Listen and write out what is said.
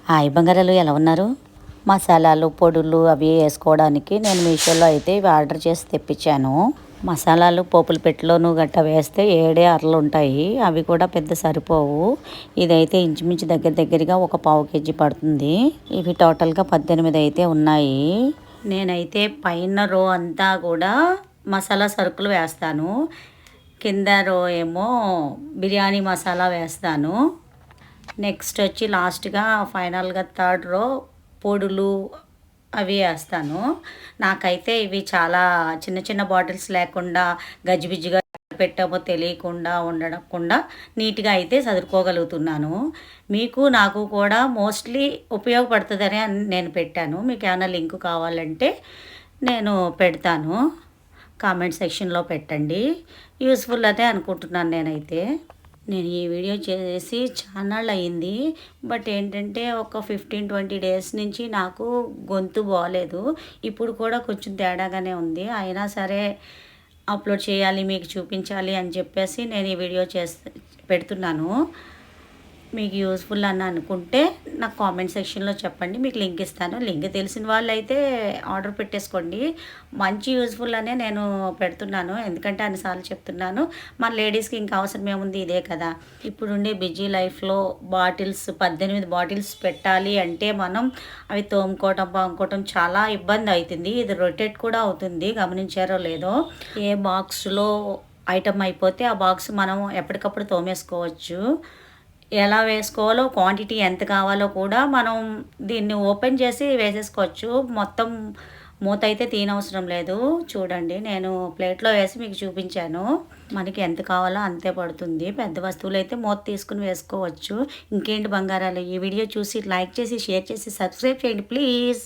Hi బంగారాలు, ఎలా ఉన్నారు? మసాలాలు పొడులు అవి వేసుకోవడానికి నేను మీషోలో అయితే ఇవి ఆర్డర్ చేసి తెప్పించాను. మసాలాలు పోపుల పెట్టెలోను గట్ట వేస్తే 7 అరలు ఉంటాయి. అవి కూడా పెద్ద సరిపోవు. ఇదైతే ఇంచుమించు దగ్గరగా ఒక పావు కేజీ పడుతుంది. ఇవి టోటల్గా 18 అయితే ఉన్నాయి. నేనైతే పైన రో అంతా కూడా మసాలా సరుకులు వేస్తాను. కింద రో ఏమో బిర్యానీ మసాలా వేస్తాను. నెక్స్ట్ వచ్చి లాస్ట్గా ఫైనల్గా థర్డ్ రో పొడులు అవి వేస్తాను. నాకైతే ఇవి చాలా చిన్న చిన్న బాటిల్స్ లేకుండా గజిబిజిగా పెట్టామో తెలియకుండా ఉండకుండా నీట్గా అయితే చదువుకోగలుగుతున్నాను. మీకు నాకు కూడా మోస్ట్లీ ఉపయోగపడుతుందని నేను పెట్టాను. మీకు ఏమైనా లింక్ కావాలంటే నేను పెడతాను. కామెంట్ సెక్షన్లో పెట్టండి. యూస్ఫుల్ అదే అనుకుంటున్నాను నేనైతే. నేను ఈ వీడియో చేసి ఛానల్ అయింది. బట్ ఏంటంటే ఒక 15-20 డేస్ నుంచి నాకు గొంతు బాగోలేదు. ఇప్పుడు కూడా కొంచెం తేడాగానే ఉంది. అయినా సరే అప్లోడ్ చేయాలి, మీకు చూపించాలి అని చెప్పేసి నేను ఈ వీడియో పెడుతున్నాను. మీకు యూస్ఫుల్ అని అనుకుంటే నాకు కామెంట్ సెక్షన్లో చెప్పండి, మీకు లింక్ ఇస్తాను. లింక్ తెలిసిన వాళ్ళు అయితే ఆర్డర్ పెట్టేసుకోండి. మంచి యూస్ఫుల్ అనే నేను పెడుతున్నాను, ఎందుకంటే అన్నిసార్లు చెప్తున్నాను. మన లేడీస్కి ఇంకా అవసరం ఏముంది, ఇదే కదా. ఇప్పుడుండే బిజీ లైఫ్లో 18 బాటిల్స్ పెట్టాలి అంటే మనం అవి పాముకోవటం చాలా ఇబ్బంది అవుతుంది. ఇది రొటేట్ కూడా అవుతుంది, గమనించారో లేదో. ఏ బాక్స్లో ఐటమ్ అయిపోతే ఆ బాక్స్ మనం ఎప్పటికప్పుడు తోమేసుకోవచ్చు. ఎలా వేసుకోవాలో, క్వాంటిటీ ఎంత కావాలో కూడా మనం దీన్ని ఓపెన్ చేసి వేసేసుకోవచ్చు. మొత్తం మూత అయితే తీయనవసరం లేదు. చూడండి, నేను ప్లేట్లో వేసి మీకు చూపించాను. మనకి ఎంత కావాలో అంతే పడుతుంది. పెద్ద వస్తువులు అయితే మూత తీసుకుని వేసుకోవచ్చు. ఇంకేంటి బంగారాలు, ఈ వీడియో చూసి లైక్ చేసి షేర్ చేసి సబ్స్క్రైబ్ చేయండి ప్లీజ్.